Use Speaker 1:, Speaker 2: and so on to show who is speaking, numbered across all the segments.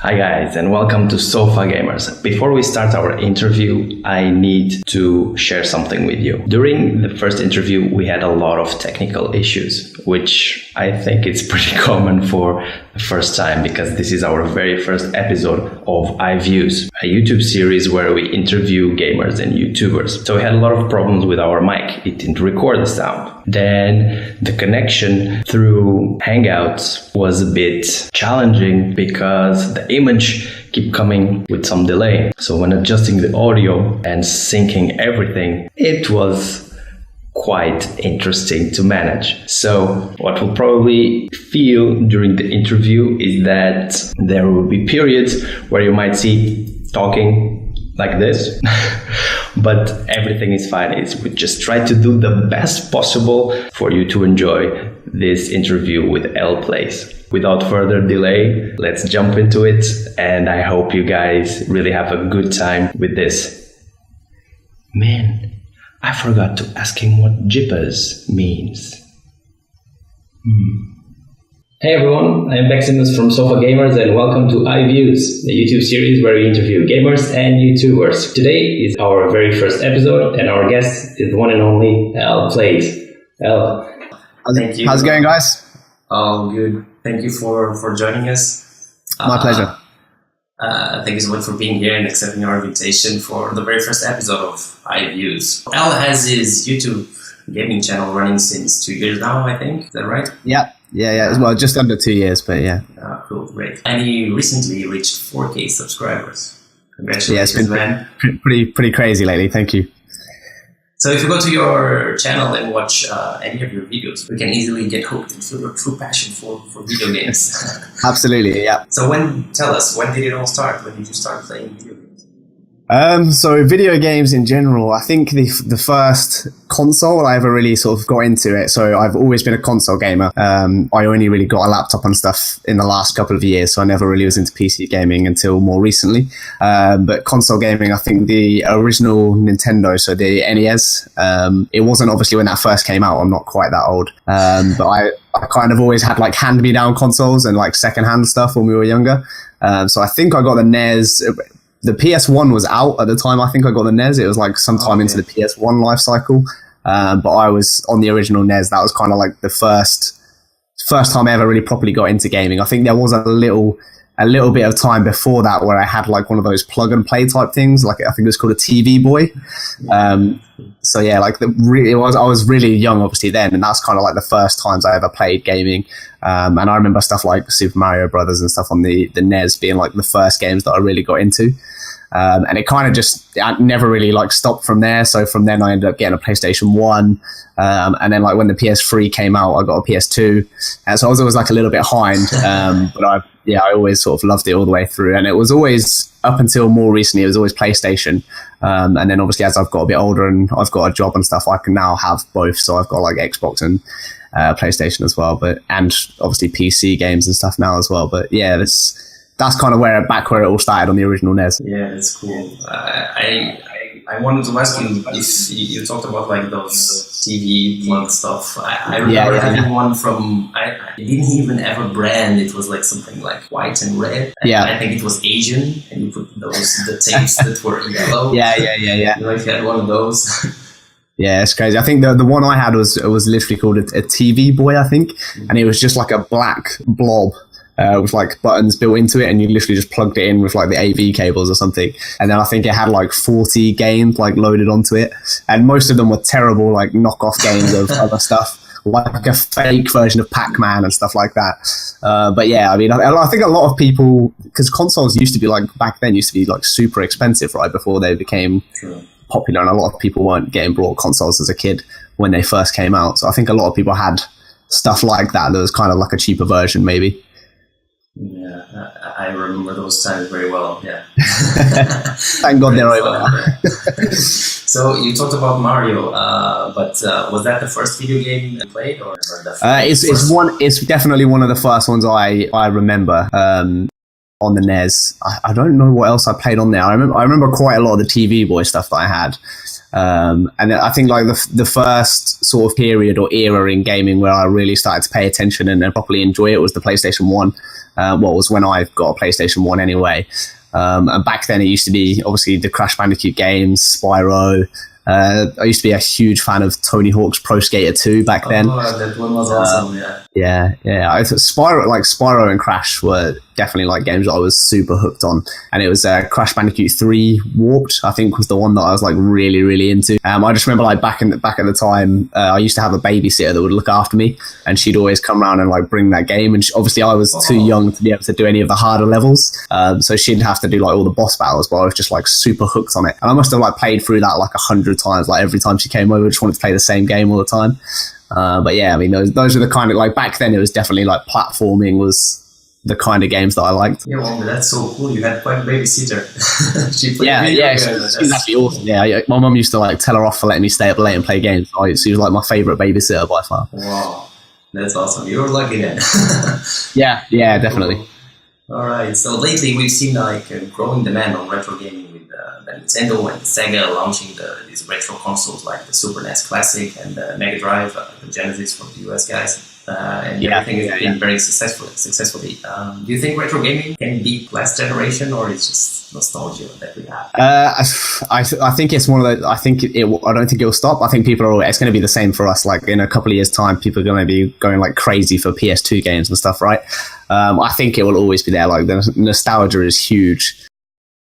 Speaker 1: Hi guys, and welcome to Sofa Gamers. Before we start our interview, I need to share something with you. During the first interview, we had a lot of technical issues, which I think it's pretty common for the first time because this is our very first episode of IVIEWs, a YouTube series where we interview gamers and YouTubers. So we had a lot of problems with our mic. It didn't record the sound. Then the connection through Hangouts was a bit challenging because the image kept coming with some delay. So when adjusting the audio and syncing everything, it was quite interesting to manage. So what we'll probably feel during the interview is that there will be periods where you might see talking like this, but everything is fine. We just try to do the best possible for you to enjoy this interview with LPlays. Without further delay, let's jump into it, and I hope you guys really have a good time with this. Man, I forgot to ask him what jippers means. Hey everyone, I'm Maximus from Sofa Gamers and welcome to IVIEWs, the YouTube series where we interview gamers and YouTubers. Today is our very first episode and our guest is the one and only LPlays.
Speaker 2: Thank you.
Speaker 3: How's it going, guys?
Speaker 2: Oh, good. Thank you for joining us.
Speaker 3: My pleasure.
Speaker 2: Thank you so much for being here and accepting our invitation for the very first episode of IVIEWs. L has his YouTube gaming channel running since 2 years now, I think. Is that right?
Speaker 3: Yeah. Well, just under 2 years, but yeah.
Speaker 2: Cool, great. And he recently reached 4K subscribers. Congratulations,
Speaker 3: yeah, it's been
Speaker 2: man.
Speaker 3: Pretty crazy lately. Thank you.
Speaker 2: So if you go to your channel and watch any of your videos, we can easily get hooked into your true passion for video games.
Speaker 3: Absolutely, yeah.
Speaker 2: So tell us, when did it all start? When did you start playing video games?
Speaker 3: So video games in general, I think the first console I ever really sort of got into it. So I've always been a console gamer. I only really got a laptop and stuff in the last couple of years, so I never really was into PC gaming until more recently. But console gaming, I think the original Nintendo, so the NES, it wasn't obviously when that first came out. I'm not quite that old. But I kind of always had like hand-me-down consoles and like second-hand stuff when we were younger. So I think I got the NES. The PS1 was out at the time. I think I got the NES. It was like sometime into the PS1 life cycle. But I was on the original NES. That was kind of like the first time I ever really properly got into gaming. I think there was a little bit of time before that where I had like one of those plug and play type things. Like I think it was called a TV Boy. So yeah, like I was really young obviously then, and that's kind of like the first times I ever played gaming. And I remember stuff like Super Mario Brothers and stuff on the NES being like the first games that I really got into. And it kind of I never really like stopped from there. So from then I ended up getting a PlayStation 1. And then like when the PS3 came out, I got a PS2. And so I was always like a little bit behind. But I always sort of loved it all the way through. And it was always, up until more recently, it was always PlayStation. And then obviously as I've got a bit older and I've got a job and stuff, I can now have both. So I've got like Xbox and PlayStation as well, and obviously PC games and stuff now as well. But yeah, that's kind of back where it all started on the original NES.
Speaker 2: Yeah, that's cool. I wanted to ask you if you talked about like those TV plug stuff. I remember having one from, I didn't even have a brand. It was like something like white and red. And I think it was Asian, and you put the tapes that were yellow.
Speaker 3: Yeah.
Speaker 2: You like had one of those.
Speaker 3: Yeah, it's crazy. I think the one I had was literally called a TV Boy, I think, and it was just like a black blob with like buttons built into it, and you literally just plugged it in with like the AV cables or something. And then I think it had like 40 games like loaded onto it, and most of them were terrible like knockoff games of other stuff, like a fake version of Pac-Man and stuff like that. But yeah, I mean, I think a lot of people, because consoles used to be like, back then used to be like super expensive, right, before they became popular, and a lot of people weren't getting brought consoles as a kid when they first came out. So I think a lot of people had stuff like that was kind of like a cheaper version maybe.
Speaker 2: Yeah, I remember those times very well. Yeah.
Speaker 3: Thank God they're over now.
Speaker 2: So you talked about Mario, but was that the first video game you played, or
Speaker 3: it's definitely one of the first ones I remember. on the NES. I don't know what else I played on there. I remember quite a lot of the TV Boy stuff that I had. And I think like the first sort of period or era in gaming where I really started to pay attention and properly enjoy it was the PlayStation 1. Was when I got a PlayStation 1 anyway. And back then it used to be obviously the Crash Bandicoot games, Spyro. I used to be a huge fan of Tony Hawk's Pro Skater 2 back then.
Speaker 2: Oh, that one was awesome, yeah.
Speaker 3: Yeah. I thought Spyro and Crash were definitely like games that I was super hooked on. And it was Crash Bandicoot 3 Warped, I think, was the one that I was like really, really into. I just remember like back at the time, I used to have a babysitter that would look after me, and she'd always come around and like bring that game. And obviously I was too young to be able to do any of the harder levels, so she'd have to do like all the boss battles, but I was just like super hooked on it. And I must have like played through that like 100 times. Like every time she came over, I just wanted to play the same game all the time. But yeah, I mean, those are the kind of like back then it was definitely like platforming was the kind of games that I liked.
Speaker 2: Yeah, well, that's so cool. You had quite a babysitter.
Speaker 3: She's actually awesome. Yeah, my mum used to like tell her off for letting me stay up late and play games. She was like my favourite babysitter by far.
Speaker 2: Wow, that's awesome. You were lucky then.
Speaker 3: yeah, definitely.
Speaker 2: All right. So lately we've seen like a growing demand on retro gaming with the Nintendo and the Sega launching these retro consoles like the Super NES Classic and the Mega Drive, the Genesis from the US guys. And everything has been very successfully. Do you think retro gaming can beat last generation, or it's just nostalgia that we have?
Speaker 3: I think it's one of those. I don't think it will stop. I think it's going to be the same for us. Like in a couple of years' time, people are going to be going like crazy for PS2 games and stuff, right? I think it will always be there. Like the nostalgia is huge.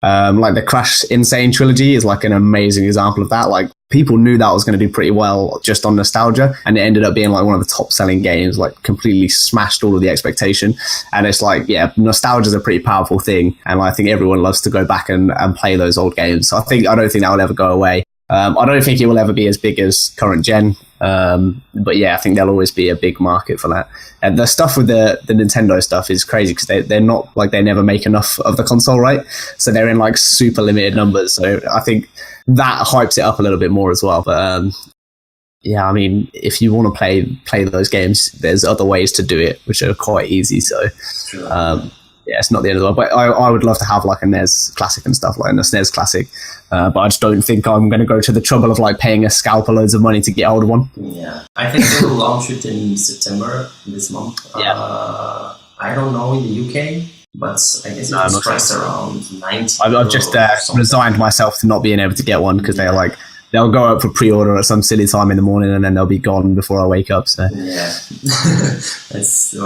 Speaker 3: Like the Crash Insane trilogy is like an amazing example of that. Like people knew that was going to do pretty well just on nostalgia, and it ended up being like one of the top selling games, like completely smashed all of the expectation. And it's like, yeah, nostalgia is a pretty powerful thing, and I think everyone loves to go back and play those old games. So I don't think that will ever go away. I don't think it will ever be as big as current gen. But yeah, I think there'll always be a big market for that. And the stuff with the Nintendo stuff is crazy because they're not like, they never make enough of the console, right? So they're in like super limited numbers. So I think that hypes it up a little bit more as well. But yeah, I mean, if you want to play those games, there's other ways to do it, which are quite easy. So yeah, it's not the end of the world. But I would love to have like a NES Classic and stuff, like a SNES Classic. But I just don't think I'm going to go to the trouble of like paying a scalper loads of money to get hold of one.
Speaker 2: Yeah, I think they will launch it in September this month.
Speaker 3: Yeah.
Speaker 2: I don't know in the UK, but I guess it was priced around 90.
Speaker 3: I've just resigned myself to not being able to get one because they'll go up for pre-order at some silly time in the morning and then they'll be gone before I wake up. So
Speaker 2: yeah, that's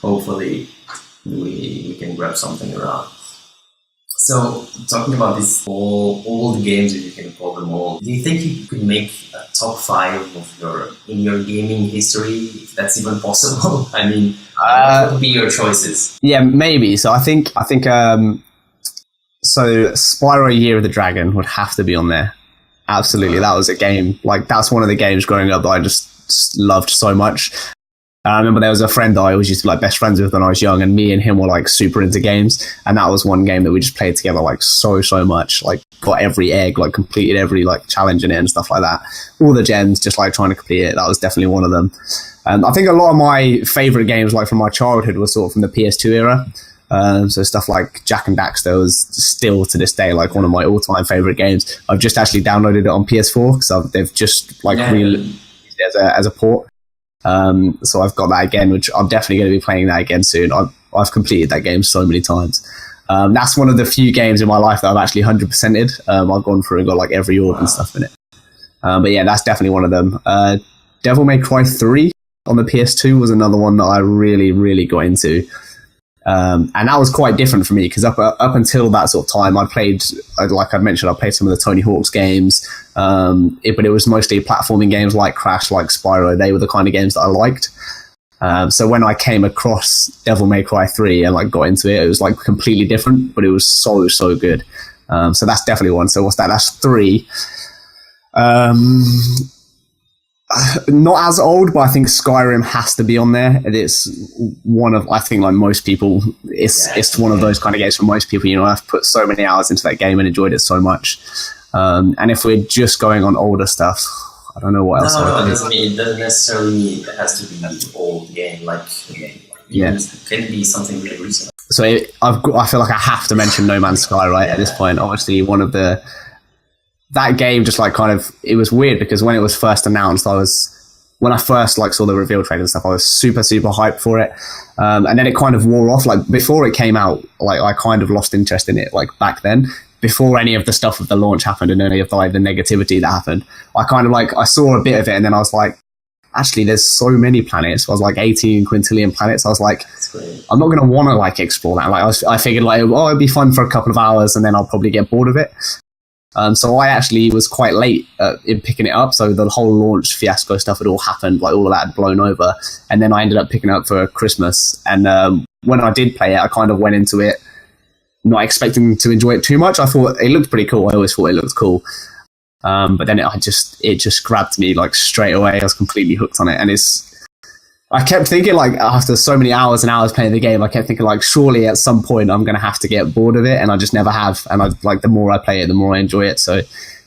Speaker 2: hopefully we can grab something around. So, talking about these old games, if you can call them old, do you think you could make a top 5 of in your gaming history, if that's even possible? I mean, what would be your choices? Yeah,
Speaker 3: maybe. So I think so Spyro Year of the Dragon would have to be on there. Absolutely. That was a game, like that's one of the games growing up that I just loved so much. I remember there was a friend that I always used to be like best friends with when I was young, and me and him were like super into games, and that was one game that we just played together like so much, like got every egg, like completed every like challenge in it and stuff like that, all the gens, just like trying to complete it. That was definitely one of them. And I think a lot of my favorite games like from my childhood was sort of from the PS2 era. So stuff like Jak and Daxter was still to this day like one of my all-time favorite games. I've just actually downloaded it on PS4 because they've just like released it as a port. So I've got that again, which I'm definitely going to be playing that again soon. I've completed that game so many times. That's one of the few games in my life that I've actually 100%ed. I've gone through and got like every orb and stuff in it. But yeah, that's definitely one of them. Devil May Cry 3 on the PS2 was another one that I really, really got into. And that was quite different for me because up until that sort of time, I played, like I mentioned, I played some of the Tony Hawk's games, but it was mostly platforming games like Crash, like Spyro. They were the kind of games that I liked. So when I came across Devil May Cry 3 and like got into it, it was like completely different, but it was so good. So that's definitely one. So what's that? That's 3. Not as old, but I think Skyrim has to be on there. It's one of, I think like most people, it's one of those kind of games for most people. You know, I've put so many hours into that game and enjoyed it so much. And if we're just going on older stuff, I don't know what else.
Speaker 2: It doesn't necessarily mean it has to be an old game. Like, it can be something really recent.
Speaker 3: I feel like I have to mention No Man's Sky at this point. Obviously, that game just like kind of, it was weird because when it was first announced, when I first like saw the reveal trailer and stuff, I was super hyped for it, and then it kind of wore off. Like before it came out, like I kind of lost interest in it. Like back then, before any of the stuff with the launch happened and any of the negativity that happened, I kind of like I saw a bit of it, and then I was like, actually, there's so many planets. I was like 18 quintillion planets. I was like, I'm not going to want to like explore that. Like I figured like, it'd be fun for a couple of hours and then I'll probably get bored of it. So I actually was quite late in picking it up. So the whole launch fiasco stuff had all happened, like all of that had blown over. And then I ended up picking it up for Christmas. And when I did play it, I kind of went into it not expecting to enjoy it too much. I thought it looked pretty cool. I always thought it looked cool. But then it just grabbed me like straight away. I was completely hooked on it. And I kept thinking like after so many hours and hours playing the game, I kept thinking like surely at some point I'm going to have to get bored of it. And I just never have. And I like the more I play it, the more I enjoy it. So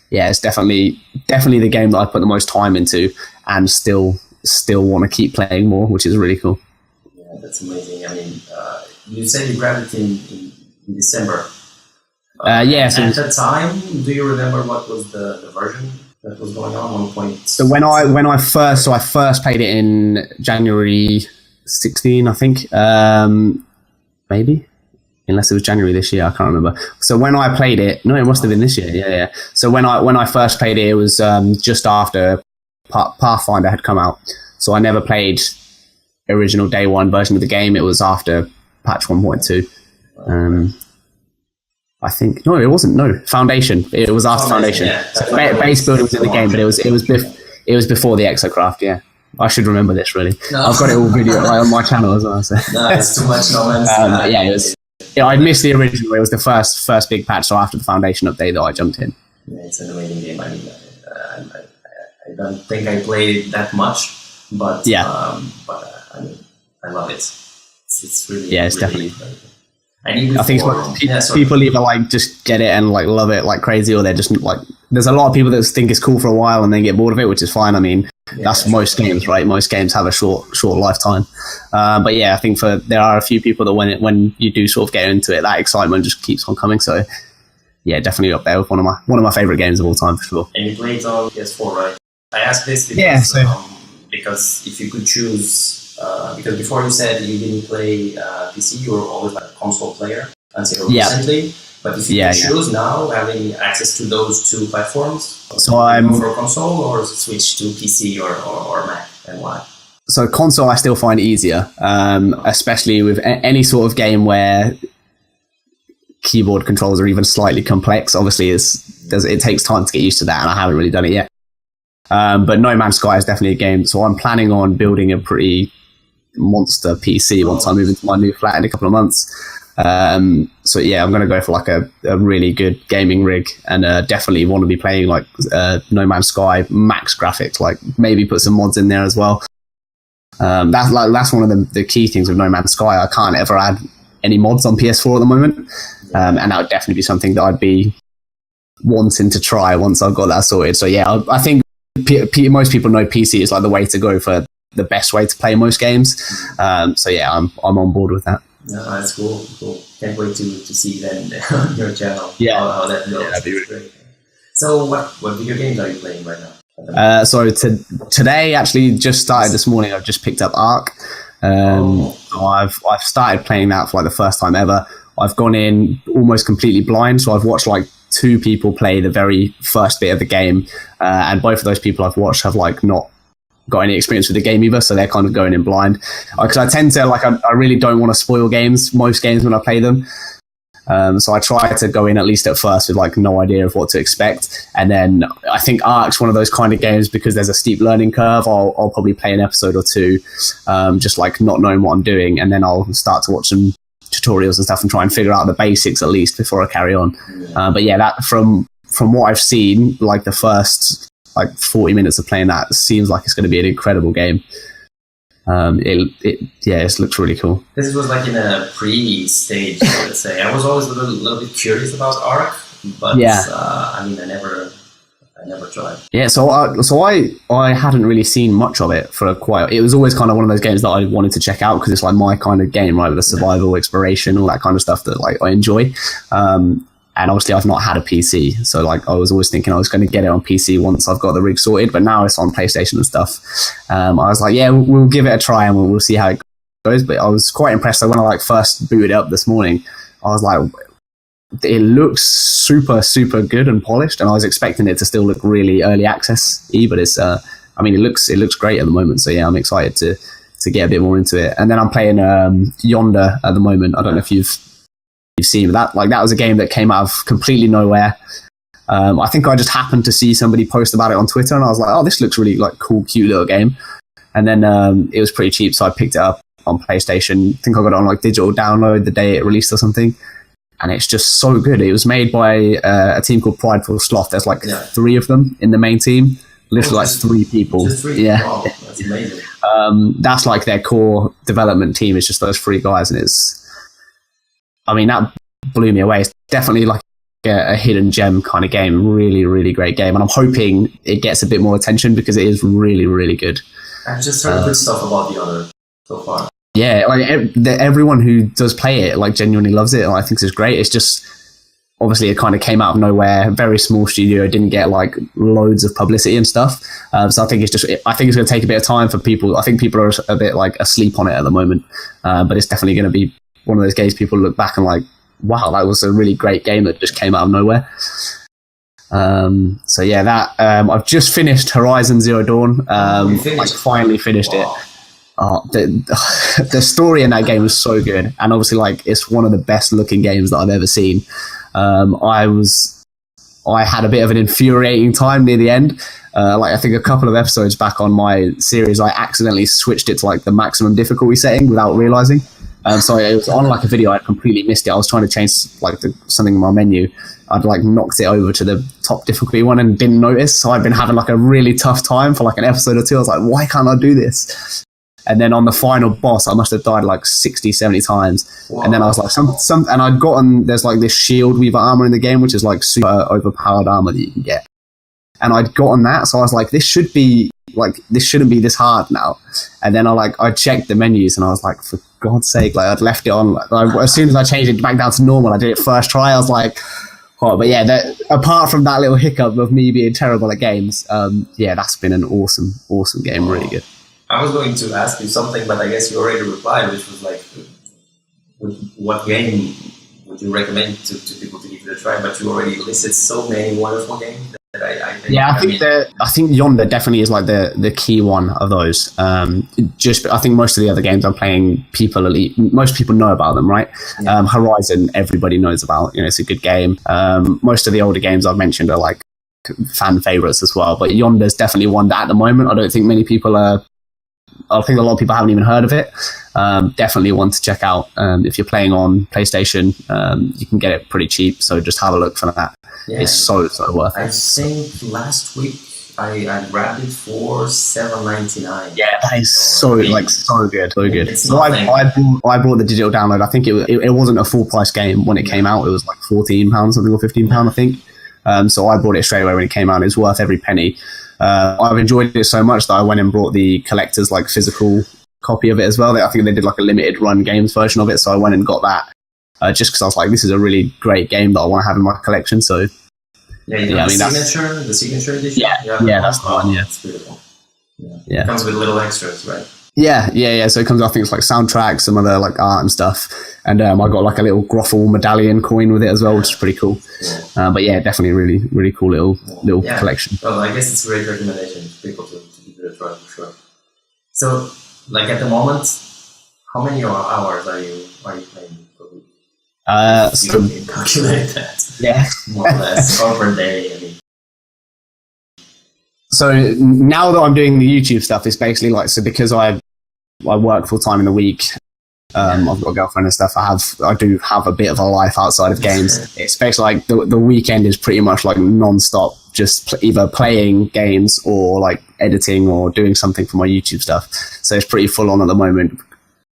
Speaker 3: yeah, it's definitely the game that I put the most time into and still want to keep playing more, which is really cool.
Speaker 2: Yeah, that's amazing. I mean, you said you grabbed it in December.
Speaker 3: Yeah. So
Speaker 2: at the time, do you remember what was the version that was going on? 1.
Speaker 3: So when I first played it in January 16, I think, maybe, unless it was January this year, I can't remember. So when I played it, no, it must have been this year. Yeah. So when I first played it, it was just after Pathfinder had come out. So I never played original day one version of the game. It was after patch 1.2. I think no, it wasn't. No, Foundation. It was after Foundation.
Speaker 2: Yeah.
Speaker 3: So base building was in the game, but it was before the Exocraft. Yeah, I should remember this really. No. I've got it all video on my channel as well. So.
Speaker 2: No, it's too much noise.
Speaker 3: Yeah, it was. Yeah, I missed the original. It was the first big patch. So after the Foundation update, that I jumped in.
Speaker 2: Yeah, it's an amazing game. I mean, I don't think I played it that much, but
Speaker 3: yeah.
Speaker 2: I mean, I love it. It's really
Speaker 3: it's
Speaker 2: really
Speaker 3: definitely. I think people either like just get it and like love it like crazy, or they're just like. There's a lot of people that think it's cool for a while and then get bored of it, which is fine. I mean, that's most games, right? Most games have a short lifetime. But yeah, I think there are a few people that when you do sort of get into it, that excitement just keeps on coming. So yeah, definitely up there with one of my favorite games of all time for sure.
Speaker 2: And you played on PS4, right? I asked this because because if you could choose. Because before you said you didn't play PC, you were always like a console player until recently. But if you could choose now, having access to those two platforms,
Speaker 3: so I'm
Speaker 2: for a console or switch to PC or Mac, and why?
Speaker 3: So console I still find easier, especially with any sort of game where keyboard controls are even slightly complex. Obviously, it takes time to get used to that, and I haven't really done it yet. But No Man's Sky is definitely a game, so I'm planning on building a pretty monster PC once I move into my new flat in a couple of months. So yeah, I'm going to go for like a really good gaming rig, and definitely want to be playing like No Man's Sky max graphics, like maybe put some mods in there as well. That's one of the key things with No Man's Sky. I can't ever add any mods on PS4 at the moment, and that would definitely be something that I'd be wanting to try once I've got that sorted. So yeah, I think most people know PC is like the way to go for the best way to play most games. So yeah, I'm on board with that.
Speaker 2: No, that's cool. Can't wait to see then on your channel. Yeah, how that goes. Yeah, that'd be really great. So what video games are you playing right now?
Speaker 3: So today, actually, just started this morning. I've just picked up Ark. So I've started playing that for like the first time ever. I've gone in almost completely blind. So I've watched like 2 people play the very first bit of the game, and both of those people I've watched have like not got any experience with the game either, so they're kind of going in blind. Because I tend to like, I really don't want to spoil most games when I play them. So I try to go in at least at first with like no idea of what to expect, and then I think Ark's one of those kind of games because there's a steep learning curve. I'll probably play an episode or 2, just like not knowing what I'm doing, and then I'll start to watch some tutorials and stuff and try and figure out the basics at least before I carry on. But yeah, that from what I've seen, like the first like 40 minutes of playing that seems like it's going to be an incredible game. It looks really cool.
Speaker 2: This was like in a pre-stage, let's say. I was always a little bit curious about Ark, but I mean, I never tried.
Speaker 3: Yeah, so I hadn't really seen much of it for quite. It was always kind of one of those games that I wanted to check out because it's like my kind of game, right? With the survival, exploration, all that kind of stuff that like I enjoy. And obviously I've not had a PC, so like I was always thinking I was going to get it on PC once I've got the rig sorted. But now it's on PlayStation and stuff. I was like, yeah, we'll give it a try and we'll see how it goes. But I was quite impressed. So when I like first booted it up this morning, I was like, it looks super good and polished, and I was expecting it to still look really early access-y, but it's I mean it looks great at the moment. So yeah, I'm excited to get a bit more into it. And then I'm playing Yonder at the moment. I don't know if you've seen that. Like that was a game that came out of completely nowhere. I think I just happened to see somebody post about it on Twitter, and I was like, oh, this looks really like cool, cute little game. And then it was pretty cheap, so I picked it up on PlayStation. I think I got it on like digital download the day it released or something. And it's just so good. It was made by a team called Prideful Sloth. There's like 3 of them in the main team. Literally like 3 people.
Speaker 2: Just 3?
Speaker 3: Yeah.
Speaker 2: Wow, that's amazing.
Speaker 3: That's like their core development team. It's just those 3 guys. And I mean, that blew me away. It's definitely like a hidden gem kind of game. Really, really great game. And I'm hoping it gets a bit more attention because it is really, really good.
Speaker 2: I've just heard good stuff about the other so far.
Speaker 3: Yeah, like everyone who does play it like genuinely loves it, and I think it's great. It's just obviously it kind of came out of nowhere, very small studio, didn't get like loads of publicity and stuff. So I think it's going to take a bit of time for people. I think people are a bit like asleep on it at the moment, but it's definitely going to be one of those games people look back and like, wow, that was a really great game that just came out of nowhere. So yeah, that I've just finished Horizon Zero Dawn. Like finally finished it. The story in that game was so good, and obviously like it's one of the best looking games that I've ever seen. I had a bit of an infuriating time near the end. Like I think a couple of episodes back on my series, I accidentally switched it to like the maximum difficulty setting without realizing. So it was on like a video, I'd completely missed it. I was trying to change like something in my menu. I'd like knocked it over to the top difficulty one and didn't notice. So I'd been having like a really tough time for like an episode or 2. I was like, why can't I do this? And then on the final boss, I must have died like 60, 70 times. Wow. And then I was like, and I'd gotten, there's like this shield weaver armor in the game, which is like super overpowered armor that you can get. And I'd gotten that. So I was like, this shouldn't be this hard now. And then I checked the menus and I was like, for God's sake, like I'd left it on. As soon as I changed it back down to normal, I did it first try. I was like, oh, but yeah, apart from that little hiccup of me being terrible at games, yeah, that's been an awesome game. Really good.
Speaker 2: I was going to ask you something, but I guess you already replied, which was like, what game would you recommend to people to give it a try? But you already listed so many wonderful games that I
Speaker 3: think Yonder definitely is like the key one of those. I think most of the other games I'm playing, most people know about them, right? Yeah. Horizon, everybody knows about. It's a good game. Most of the older games I've mentioned are like fan favorites as well. But Yonder's definitely one that at the moment I don't think many people are. I think a lot of people haven't even heard of it. Definitely one to check out. If you're playing on PlayStation, you can get it pretty cheap. So just have a look for that. Yeah. It's so worth it.
Speaker 2: I think last week I grabbed it for $7.99.
Speaker 3: Yeah, that is so good. So good. So I bought the digital download. I think it wasn't a full price game when it came out. It was like £14 something or £15 I think. So I bought it straight away when it came out. It's worth every penny. I've enjoyed it so much that I went and brought the collector's like physical copy of it as well. I think they did like a limited run games version of it, so I went and got that just because I was like, this is a really great game that I want to have in my collection. So
Speaker 2: the signature edition.
Speaker 3: Yeah, that's the one. Yeah,
Speaker 2: it's beautiful. Yeah, it comes with little extras, right?
Speaker 3: Yeah. So it comes, I think it's like soundtracks, some other like art and stuff. And I got like a little Groffle medallion coin with it as well, which is pretty cool. Yeah. But yeah, definitely really, really cool little collection.
Speaker 2: Well, I guess it's a great recommendation for people to give it a try for sure. So, like at the moment, how many hours are you playing per week? So you can calculate that.
Speaker 3: Yeah.
Speaker 2: More or less, or per day, I mean.
Speaker 3: So now that I'm doing the YouTube stuff, it's basically like, so because I work full time in the week, I've got a girlfriend and stuff. I do have a bit of a life outside of games. It's basically like the weekend is pretty much like non-stop, just either playing games or like editing or doing something for my YouTube stuff. So it's pretty full on at the moment,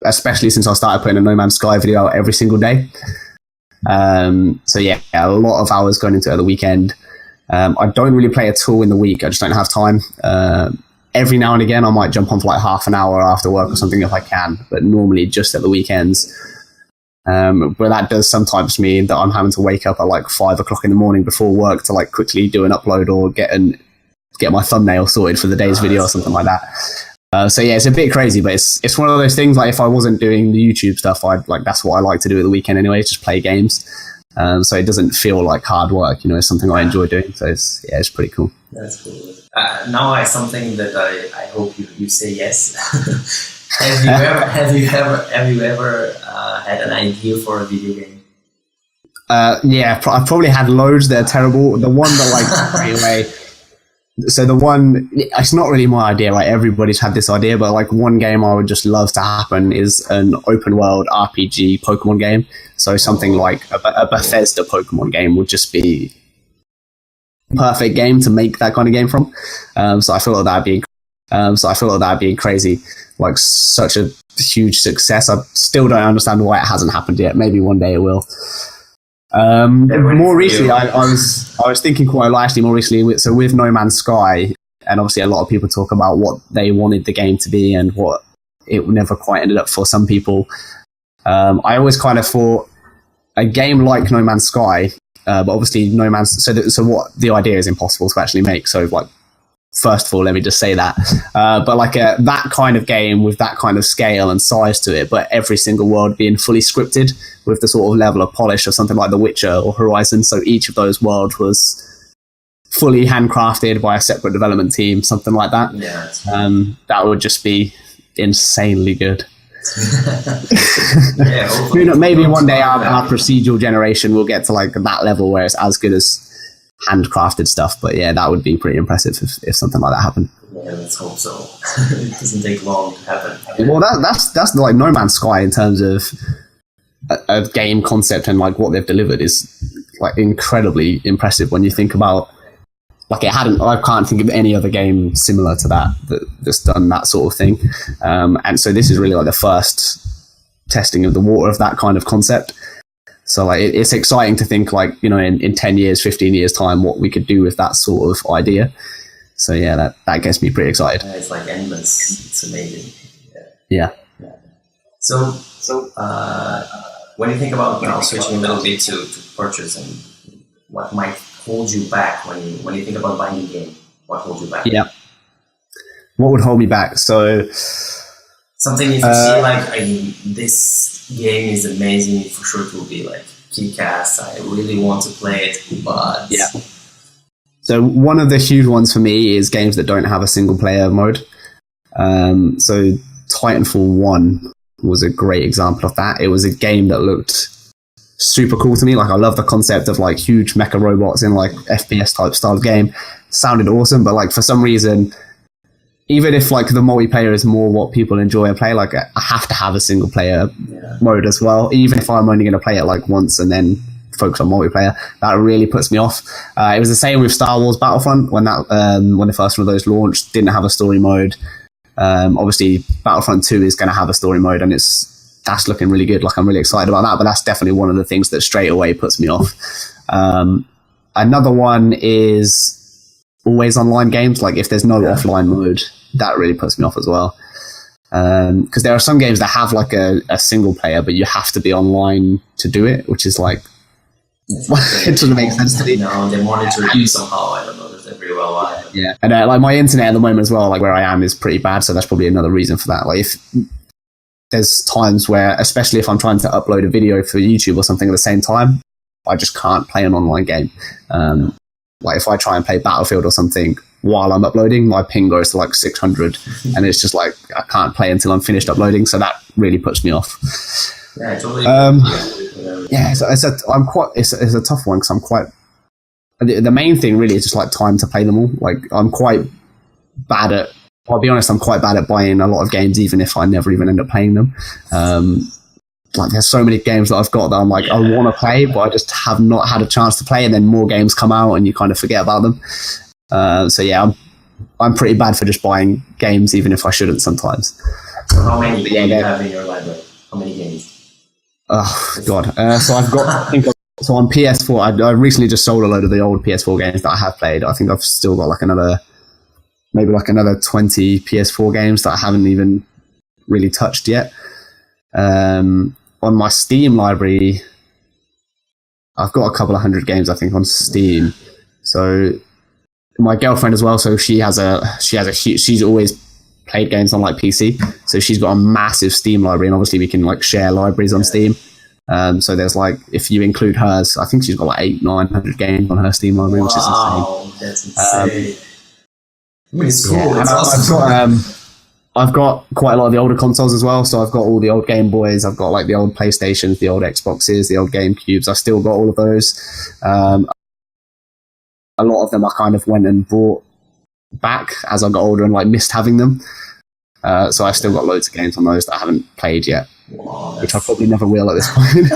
Speaker 3: especially since I started putting a No Man's Sky video out every single day. So yeah, a lot of hours going into it at the weekend. I don't really play at all in the week. I just don't have time. Every now and again, I might jump on for like half an hour after work or something if I can, but normally just at the weekends. But that does sometimes mean that I'm having to wake up at like 5 o'clock in the morning before work to like quickly do an upload or get my thumbnail sorted for the day's video or something like that. So yeah, it's a bit crazy, but it's one of those things. Like if I wasn't doing the YouTube stuff, I'd like that's what I like to do at the weekend anyway, just play games. So it doesn't feel like hard work, it's something I enjoy doing. So it's pretty cool.
Speaker 2: That's cool. Now I something that I hope you say yes. Have you ever had an idea for a video game?
Speaker 3: Yeah, I've probably had loads that are terrible. The one that like straight away. So the one, it's not really my idea, right? Everybody's had this idea, but like one game I would just love to happen is an open world RPG Pokemon game. So something like a Bethesda Pokemon game would just be a perfect game to make that kind of game from. So I feel like that'd be crazy, like such a huge success. I still don't understand why it hasn't happened yet. Maybe one day it will. More recently, I was thinking quite a lot actually. More recently, so with No Man's Sky, and obviously a lot of people talk about what they wanted the game to be and what it never quite ended up for some people. I always kind of thought a game like No Man's Sky, but obviously No Man's. So what the idea is impossible to actually make. So like, first of all, let me just say that. But like that kind of game with that kind of scale and size to it, but every single world being fully scripted with the sort of level of polish of something like The Witcher or Horizon. So each of those worlds was fully handcrafted by a separate development team, something like that.
Speaker 2: Yeah.
Speaker 3: That would just be insanely good.
Speaker 2: Yeah,
Speaker 3: maybe one day our procedural generation will get to like that level where it's as good as handcrafted stuff, but yeah, that would be pretty impressive if something like that happened.
Speaker 2: Yeah, let's hope so. It doesn't take long to happen.
Speaker 3: Well, that's like No Man's Sky in terms of a game concept and like what they've delivered is like incredibly impressive when you think about like I can't think of any other game similar to that's done that sort of thing. And so this is really like the first testing of the water of that kind of concept. So like it's exciting to think like, in 10 years, 15 years time, what we could do with that sort of idea. So yeah, that gets me pretty excited.
Speaker 2: It's like endless. It's amazing.
Speaker 3: Yeah.
Speaker 2: So when you think about now switching a little bit to purchase and what might hold you back when you think about buying a game, what holds you back?
Speaker 3: Yeah. What would hold me back? So
Speaker 2: something if you see like this game is amazing, for sure it will be like kick-ass. I really want to play it, but
Speaker 3: yeah. So one of the huge ones for me is games that don't have a single player mode. So Titanfall 1 was a great example of that. It was a game that looked super cool to me. Like I love the concept of like huge mecha robots in like FPS type style of game. Sounded awesome, but like for some reason, even if like the multiplayer is more what people enjoy and play, like I have to have a single player mode as well. Even if I'm only going to play it like once and then focus on multiplayer, that really puts me off. It was the same with Star Wars Battlefront when the first one of those launched, didn't have a story mode. Obviously Battlefront 2 is going to have a story mode and that's looking really good. Like I'm really excited about that, but that's definitely one of the things that straight away puts me off. Another one is always online games. Like if there's no offline mode, that really puts me off as well. Because there are some games that have like a single player, but you have to be online to do it, which is like, it doesn't make sense to me.
Speaker 2: No, they monitor you somehow. I don't know. That's very well why.
Speaker 3: Yeah, and like my internet at the moment as well, like where I am is pretty bad, so that's probably another reason for that. Like if there's times where, especially if I'm trying to upload a video for YouTube or something at the same time, I just can't play an online game. Like if I try and play Battlefield or something while I'm uploading, my ping goes to like 600 and it's just like I can't play until I'm finished uploading, so that really puts me off.
Speaker 2: Yeah, totally.
Speaker 3: Yeah, it's a tough one because I'm quite. The main thing really is just like time to play them all. Like I'm quite bad at. I'll be honest, I'm quite bad at buying a lot of games, even if I never even end up playing them. Like there's so many games that I've got that I'm like, I want to play, but I just have not had a chance to play, and then more games come out and you kind of forget about them. So yeah, I'm pretty bad for just buying games, even if I shouldn't sometimes.
Speaker 2: So how many do you have in your library? How many games?
Speaker 3: Oh God! So I've got, I think So on PS4, I recently just sold a load of the old PS4 games that I have played. I think I've still got like another 20 PS4 games that I haven't even really touched yet. On my Steam library, I've got a couple of hundred games, I think, on Steam. So my girlfriend as well, so she's always played games on like PC. So she's got a massive Steam library, and obviously we can like share libraries on Steam. So there's like, if you include hers, I think she's got like 800-900 games on her Steam library, which is insane.
Speaker 2: Wow, that's insane. I mean, it's cool.
Speaker 3: Yeah,
Speaker 2: it's awesome.
Speaker 3: I've got quite a lot of the older consoles as well. So I've got all the old Game Boys. I've got like the old PlayStations, the old Xboxes, the old GameCubes. I've still got all of those. A lot of them I kind of went and brought back as I got older and like missed having them. So I've still got loads of games on those that I haven't played yet.
Speaker 2: Wow,
Speaker 3: which I probably never will at this point.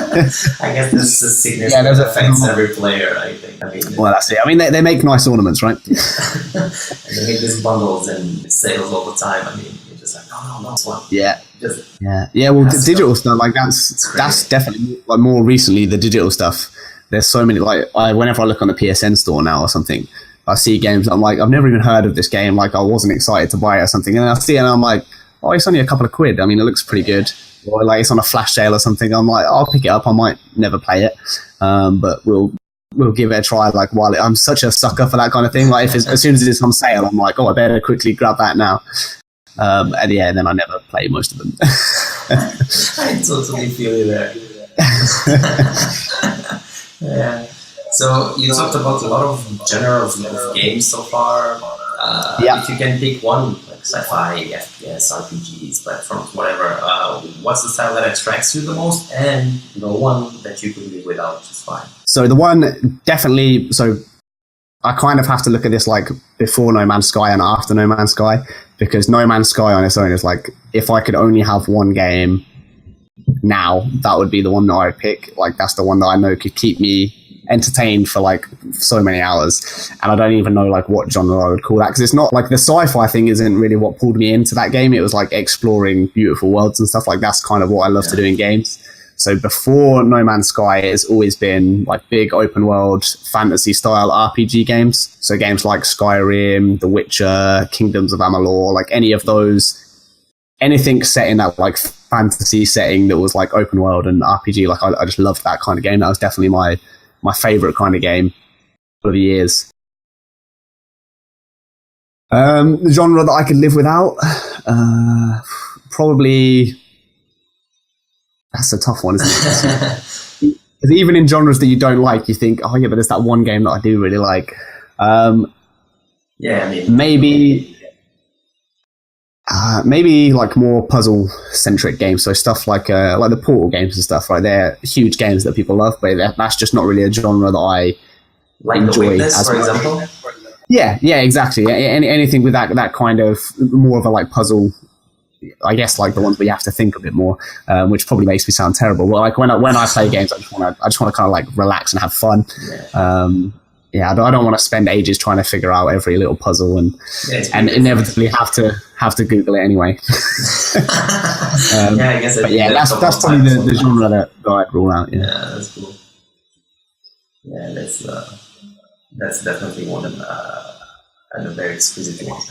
Speaker 2: I guess this is a sickness that affects every player, I think.
Speaker 3: Well, that's it. I mean, they make nice ornaments, right?
Speaker 2: And they make these bundles and sales all the time. I mean, you're just like, no, this one.
Speaker 3: Yeah.
Speaker 2: Just,
Speaker 3: yeah. Well, digital stuff, like that's definitely, like more recently, the digital stuff. There's so many, like, whenever I look on the PSN store now or something, I see games, I'm like, I've never even heard of this game. Like, I wasn't excited to buy it or something. And I see it and I'm like, oh, it's only a couple of quid. I mean, it looks pretty good. Or like it's on a flash sale or something. I'm like, I'll pick it up. I might never play it, but we'll give it a try. Like, I'm such a sucker for that kind of thing. Like, as soon as it's on sale, I'm like, oh, I better quickly grab that now. And yeah, and then I never play most of them.
Speaker 2: I totally feel you there. Yeah. So you talked about a lot of genres of games so far. If you can pick one, like sci-fi, FPS, RPGs, platforms, whatever, what's the style that attracts you the most, and the one that you could live without just fine?
Speaker 3: So the one, definitely, so I kind of have to look at this like before No Man's Sky and after No Man's Sky, because No Man's Sky on its own is like, if I could only have one game now, that would be the one that I would pick. Like, that's the one that I know could keep me entertained for like so many hours, and I don't even know like what genre I would call that, because it's not like the sci-fi thing isn't really what pulled me into that game. It was like exploring beautiful worlds and stuff. Like, that's kind of what I love to do in games. So before No Man's Sky, it's always been like big open world fantasy style RPG games. So games like Skyrim, The Witcher, Kingdoms of Amalur, like any of those, anything set in that like fantasy setting that was like open world and RPG. Like, I just loved that kind of game. That was definitely my favorite kind of game for the years. The genre that I could live without, probably, that's a tough one, isn't it? Even in genres that you don't like, you think, oh yeah, but there's that one game that I do really like. Maybe like more puzzle centric games, so stuff like the Portal games and stuff, right? They're huge games that people love, but that's just not really a genre that I
Speaker 2: like
Speaker 3: enjoy.
Speaker 2: The Witness, for example. Yeah,
Speaker 3: exactly. Anything with that kind of more of a like puzzle, I guess, like the ones where you have to think a bit more, which probably makes me sound terrible. Well, like when I play games, I just want to kind of like relax and have fun. I don't want to spend ages trying to figure out every little puzzle and inevitably have to Google it anyway.
Speaker 2: I guess.
Speaker 3: That's probably the genre that I'd rule out. Yeah,
Speaker 2: that's cool. Yeah, that's definitely one and a very exquisite one.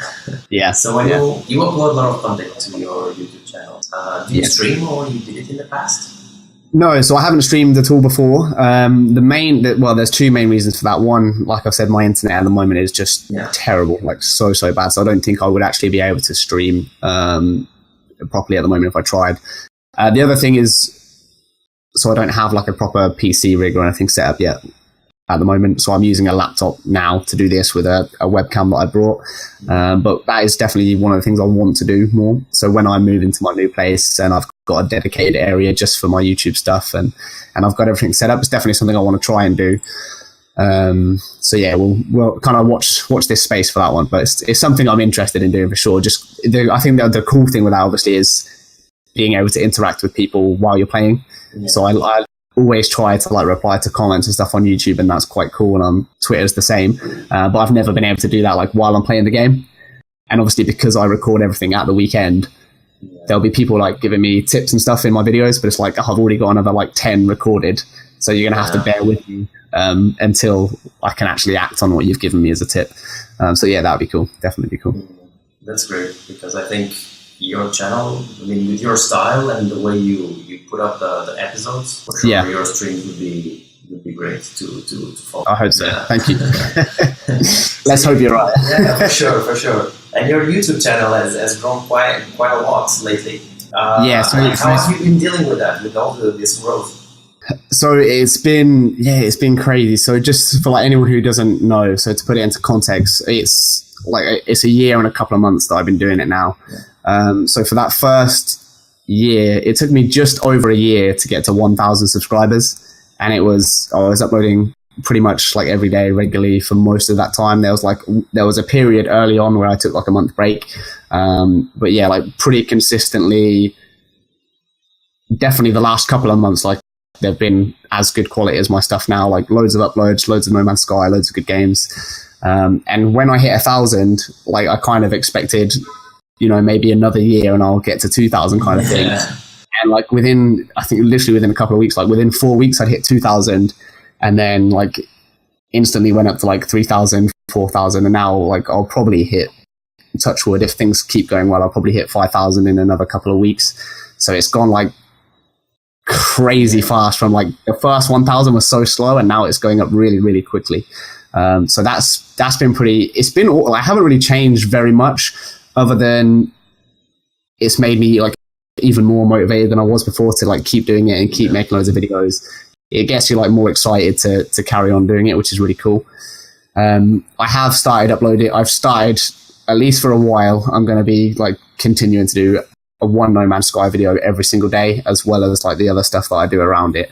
Speaker 3: Yeah.
Speaker 2: So when you upload a lot of content to your YouTube channel, do you stream, or you did it in the past?
Speaker 3: No, so I haven't streamed at all before. There's two main reasons for that. One, like I said, my internet at the moment is just terrible, like so bad. So I don't think I would actually be able to stream properly at the moment if I tried. The other thing is, so I don't have like a proper PC rig or anything set up yet at the moment. So I'm using a laptop now to do this with a webcam that I brought. But that is definitely one of the things I want to do more. So when I move into my new place and I've got a dedicated area just for my YouTube stuff and I've got everything set up, it's definitely something I want to try and do. We'll kind of watch this space for that one. But it's something I'm interested in doing for sure. I think the cool thing with that obviously is being able to interact with people while you're playing. Yeah. So I always try to like reply to comments and stuff on YouTube, and that's quite cool. And on Twitter is the same, but I've never been able to do that like while I'm playing the game. And obviously because I record everything at the weekend, there'll be people like giving me tips and stuff in my videos, but it's like I've already got another like 10 recorded, So you're going to have to bear with me until I can actually act on what you've given me as a tip. So yeah, that'd be cool. Definitely be cool.
Speaker 2: That's great, because I think your channel, I mean, with your style and the way you put up the episodes, for sure your streams would be great to follow.
Speaker 3: I hope so. Yeah. Thank you. Let's hope you're right.
Speaker 2: Yeah, for sure. And your YouTube channel has grown quite a lot lately. So how have you been dealing with that, with all this growth?
Speaker 3: So it's been crazy. So just for like anyone who doesn't know, so to put it into context, it's a year and a couple of months that I've been doing it now. So for that first year, it took me just over a year to get to 1,000 subscribers, and I was uploading pretty much like every day regularly for most of that time. There was a period early on where I took like a month break, but yeah, like pretty consistently. Definitely the last couple of months, like they've been as good quality as my stuff now. Like loads of uploads, loads of No Man's Sky, loads of good games. And when I hit 1,000, like I kind of expected, maybe another year and I'll get to 2,000 kind of thing. And like within a couple of weeks, like within 4 weeks, I'd hit 2,000, and then like instantly went up to like 3,000, 4,000. And now like I'll probably hit, touch wood, if things keep going well, I'll probably hit 5,000 in another couple of weeks. So it's gone like crazy fast. From like the first 1,000 was so slow, and now it's going up really, really quickly. So that's been I haven't really changed very much, other than it's made me like even more motivated than I was before to like keep doing it and keep making loads of videos. It gets you like more excited to carry on doing it, which is really cool. I have started uploading. I've started, at least for a while, I'm going to be like continuing to do a one No Man's Sky video every single day, as well as like the other stuff that I do around it.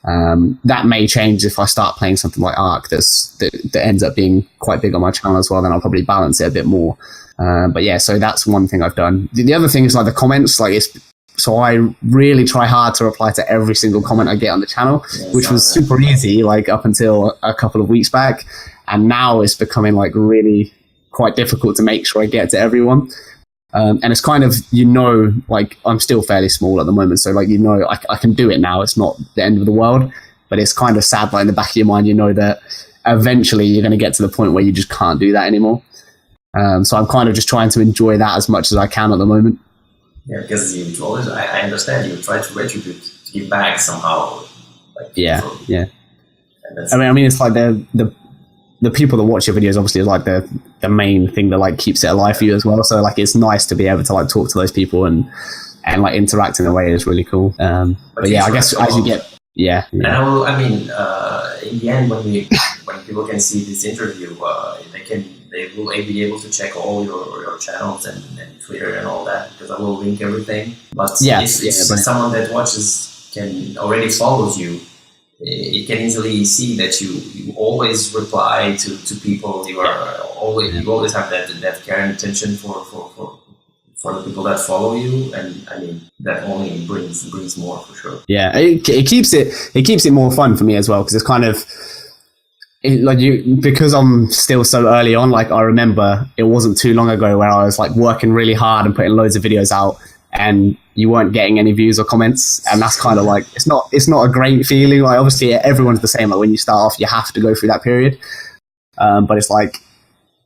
Speaker 3: That may change if I start playing something like Ark that ends up being quite big on my channel as well. Then I'll probably balance it a bit more. But yeah, so that's one thing I've done. The other thing is like the comments. So I really try hard to reply to every single comment I get on the channel, which was super easy like up until a couple of weeks back, and now it's becoming like really quite difficult to make sure I get to everyone. And it's kind of, like I'm still fairly small at the moment. So like, I can do it now. It's not the end of the world, but it's kind of sad, like in the back of your mind, that eventually you're going to get to the point where you just can't do that anymore. So I'm kind of just trying to enjoy that as much as I can at the moment.
Speaker 2: Yeah, because you always, I understand, you try to retribute, to give back somehow. Like,
Speaker 3: yeah. I mean, it's like the people that watch your videos obviously is like the main thing that like keeps it alive for you as well. So like it's nice to be able to like talk to those people and like interact in a way is really cool. But yeah, I guess as you get And
Speaker 2: in the end, when people can see this interview, they will be able to check all your channels and Twitter and all that, because I will link everything. But if someone that watches already follows you, it can easily see that you always reply to people. You always have that care and attention for the people that follow you, and I mean that only brings more for sure. Yeah,
Speaker 3: it keeps it more fun for me as well, because it's kind of because I'm still so early on. Like I remember it wasn't too long ago where I was like working really hard and putting loads of videos out, and you weren't getting any views or comments, and that's kind of like it's not a great feeling. Like obviously everyone's the same. Like when you start off, you have to go through that period, but it's like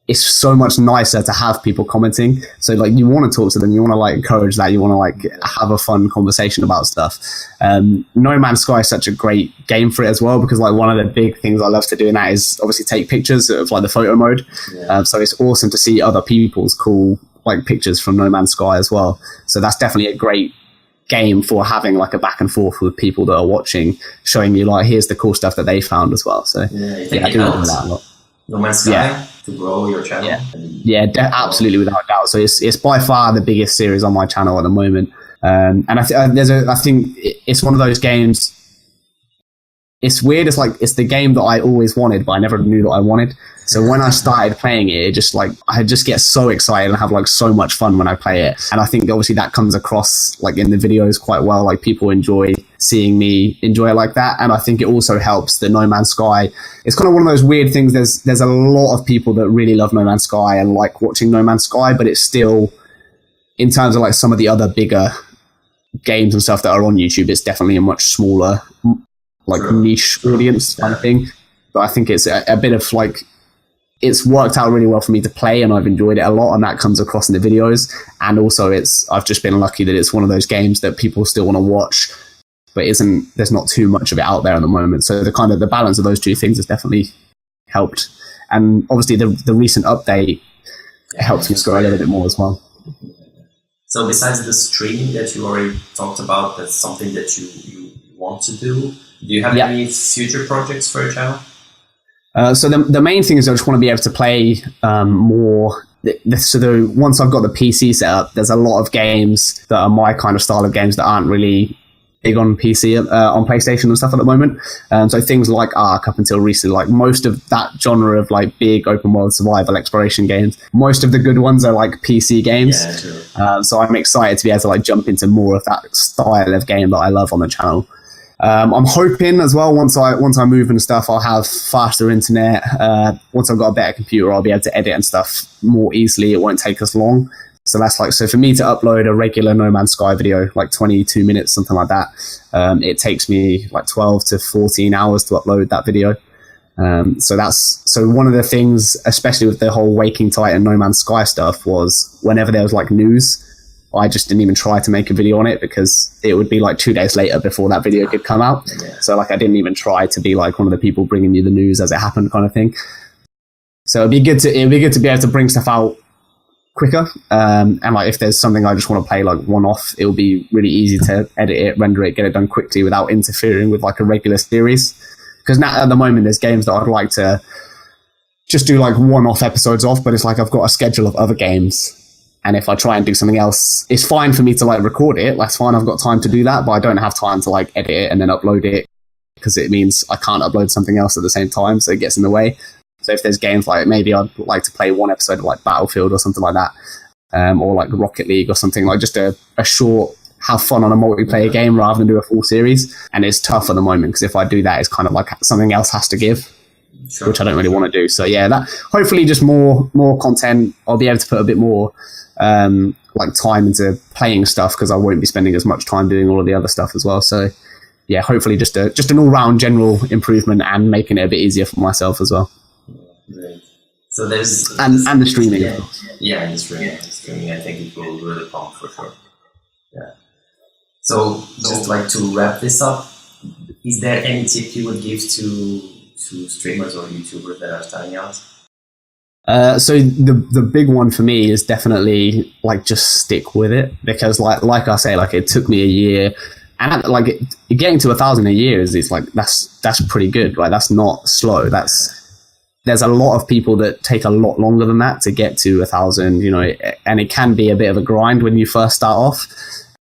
Speaker 3: it's so much nicer to have people commenting. So like you want to talk to them, you want to like encourage that, you want to like have a fun conversation about stuff. No Man's Sky is such a great game for it as well, because like one of the big things I love to do in that is obviously take pictures of like the photo mode. So it's awesome to see other people's cool like pictures from No Man's Sky as well. So that's definitely a great game for having like a back and forth with people that are watching, showing you like here's the cool stuff that they found as well. So I do love that a lot.
Speaker 2: No Man's Sky to grow your channel.
Speaker 3: Absolutely, without doubt. So it's by far the biggest series on my channel at the moment, and I think it's one of those games. It's weird. It's like it's the game that I always wanted, but I never knew that I wanted. So when I started playing it, I just get so excited and have like so much fun when I play it. And I think obviously that comes across like in the videos quite well. Like people enjoy seeing me enjoy it like that. And I think it also helps that No Man's Sky. It's kind of one of those weird things. There's a lot of people that really love No Man's Sky and like watching No Man's Sky, but it's still, in terms of like some of the other bigger games and stuff that are on YouTube, it's definitely a much smaller like niche audience kind of thing. But I think it's a bit of like, it's worked out really well for me to play, and I've enjoyed it a lot, and that comes across in the videos. And also I've just been lucky that it's one of those games that people still want to watch, but there's not too much of it out there at the moment. So the balance of those two things has definitely helped. And obviously the recent update helps me grow a little bit more as well.
Speaker 2: So besides the streaming that you already talked about, that's something that you want to do. Do you have any future projects for your channel?
Speaker 3: So the main thing is I just want to be able to play more. So once I've got the PC set up, there's a lot of games that are my kind of style of games that aren't really big on PC, on PlayStation and stuff at the moment. So things like Ark up until recently, like most of that genre of like big open world survival exploration games, most of the good ones are like PC games. Yeah, so I'm excited to be able to like jump into more of that style of game that I love on the channel. I'm hoping as well, once I move and stuff, I'll have faster internet. Once I've got a better computer, I'll be able to edit and stuff more easily. It won't take us long. So that's like, so for me to upload a regular No Man's Sky video, like 22 minutes, something like that, it takes me like 12 to 14 hours to upload that video. So one of the things, especially with the whole Waking Titan No Man's Sky stuff, was whenever there was like news, I just didn't even try to make a video on it because it would be like 2 days later before that video could come out. So like I didn't even try to be like one of the people bringing you the news as it happened kind of thing. So it'd be good to be able to bring stuff out quicker. And like if there's something I just want to play like one off, it'll be really easy to edit it, render it, get it done quickly without interfering with like a regular series. Because now at the moment there's games that I'd like to just do like one-off episodes of, but it's like I've got a schedule of other games. And if I try and do something else, it's fine for me to like record it. That's fine. I've got time to do that, but I don't have time to like edit it and then upload it because it means I can't upload something else at the same time. So it gets in the way. So if there's games like maybe I'd like to play one episode of like Battlefield or something like that, or like Rocket League or something, like just a short, have fun on a multiplayer game rather than do a full series. And it's tough at the moment because if I do that, it's kind of like something else has to give. Sure. Which I don't really want to do. So yeah, that hopefully just more content. I'll be able to put a bit more like time into playing stuff because I won't be spending as much time doing all of the other stuff as well. So yeah, hopefully just an all-round general improvement and making it a bit easier for myself as well.
Speaker 2: Right. So there's
Speaker 3: and the streaming.
Speaker 2: Yeah, and the streaming. I think it will really pump for sure. Yeah. So just like to wrap this up, is there any tip you would give to streamers or YouTubers that are starting out?
Speaker 3: So the big one for me is definitely like just stick with it because like I say, like it took me a year, and like getting to 1,000 a year is like that's pretty good, right? That's not slow. There's a lot of people that take a lot longer than that to get to 1,000, you know, and it can be a bit of a grind when you first start off.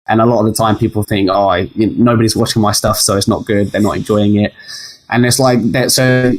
Speaker 3: And a lot of the time people think, nobody's watching my stuff, so it's not good. They're not enjoying it. And it's like that. So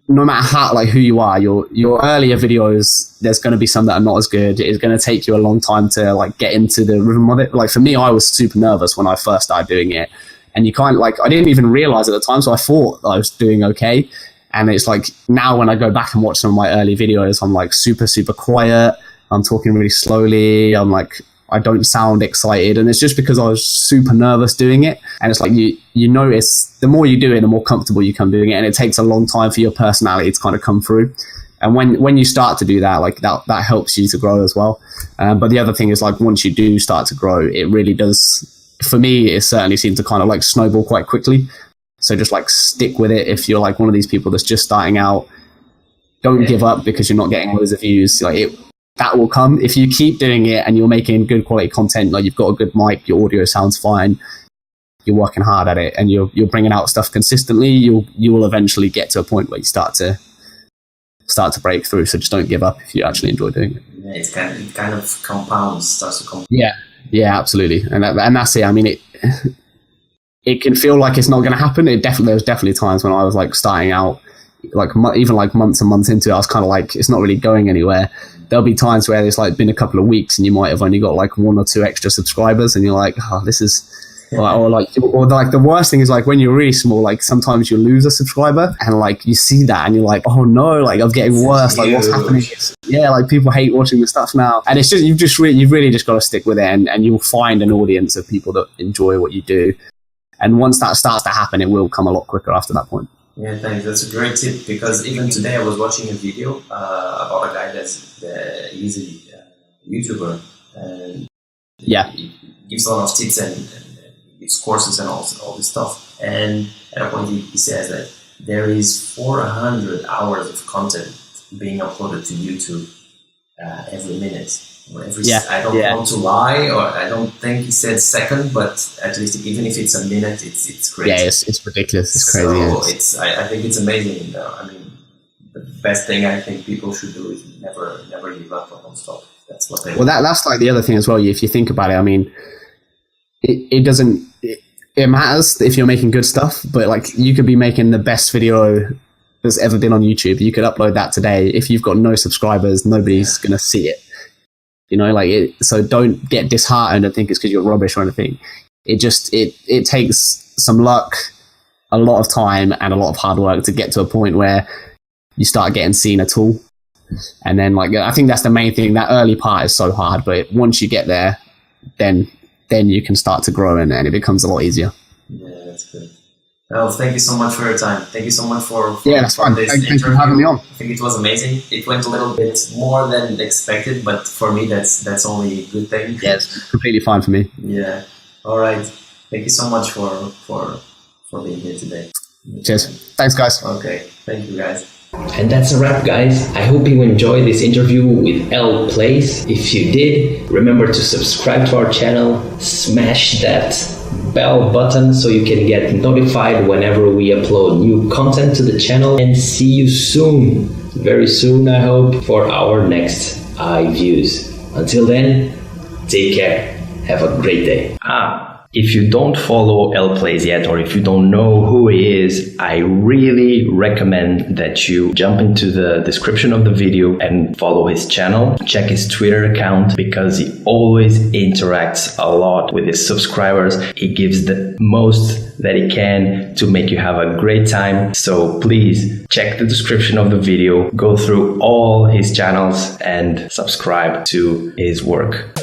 Speaker 3: no matter how, like who you are, your earlier videos, there's going to be some that are not as good. It's going to take you a long time to like get into the rhythm of it. Like for me, I was super nervous when I first started doing it, and you kind of like, I didn't even realize at the time. So I thought I was doing okay. And it's like now when I go back and watch some of my early videos, I'm like super, super quiet. I'm talking really slowly. I'm like, I don't sound excited, and it's just because I was super nervous doing it. And it's like you notice the more you do it, the more comfortable you come doing it, and it takes a long time for your personality to kind of come through. And when you start to do that, like that helps you to grow as well. But the other thing is like once you do start to grow, it really does. For me, it certainly seems to kind of like snowball quite quickly. So just like stick with it. If you're like one of these people that's just starting out, don't give up because you're not getting loads of views. Like that will come if you keep doing it and you're making good quality content. Like you've got a good mic, your audio sounds fine, you're working hard at it, and you're bringing out stuff consistently. You will eventually get to a point where you start to break through. So just don't give up if you actually enjoy doing it.
Speaker 2: Yeah, it kind of compounds, starts to compound.
Speaker 3: Yeah, absolutely, and that's it. I mean, it can feel like it's not going to happen. There was definitely times when I was like starting out, like even like months and months into it, I was kind of like, it's not really going anywhere. There'll be times where it's like been a couple of weeks and you might have only got like 1 or 2 extra subscribers, and you're like, this is, or like the worst thing is like when you're really small, like sometimes you lose a subscriber and like you see that and you're like, oh no, like I'm getting worse. Like what's happening? Yeah, like people hate watching the stuff now, and it's just you've really just got to stick with it, and you'll find an audience of people that enjoy what you do. And once that starts to happen, it will come a lot quicker after that point.
Speaker 2: Yeah, thanks. That's a great tip, because even today I was watching a video about a guy he's a YouTuber, and he gives a lot of tips and gives courses and all this stuff. And at a point he says that there is 400 hours of content being uploaded to YouTube every minute. Or I don't want to lie, or I don't think he said second, but at least even if it's a minute, it's great.
Speaker 3: Yeah, it's ridiculous. It's crazy.
Speaker 2: So I think it's amazing. I mean, the best thing I think people should do is never give up on stop. That's what they.
Speaker 3: Well, that's like the other thing as well. If you think about it, I mean, it doesn't. It matters if you're making good stuff, but like you could be making the best video that's ever been on YouTube. You could upload that today. If you've got no subscribers, nobody's gonna see it. You know, so don't get disheartened and think it's because you're rubbish or anything. It takes some luck, a lot of time, and a lot of hard work to get to a point where you start getting seen at all. And then, I think that's the main thing. That early part is so hard, but once you get there, then you can start to grow, and it becomes a lot easier.
Speaker 2: Yeah, that's good. Well, thank you so much for your time. Thank you so much for
Speaker 3: that's fine. Thanks for having me on.
Speaker 2: I think it was amazing. It went a little bit more than expected, but for me, that's only a good thing.
Speaker 3: Yeah, it's completely fine for me.
Speaker 2: Yeah. All right. Thank you so much for being here today.
Speaker 3: Cheers. Thanks, guys.
Speaker 2: Okay. Thank you, guys.
Speaker 1: And that's a wrap, guys. I hope you enjoyed this interview with LPlays. If you did, remember to subscribe to our channel, smash that bell button so you can get notified whenever we upload new content to the channel, and see you soon, very soon I hope, for our next IVIEWs. Until then, take care, have a great day. If you don't follow LPlays yet, or if you don't know who he is, I really recommend that you jump into the description of the video and follow his channel. Check his Twitter account, because he always interacts a lot with his subscribers. He gives the most that he can to make you have a great time. So please check the description of the video, go through all his channels and subscribe to his work.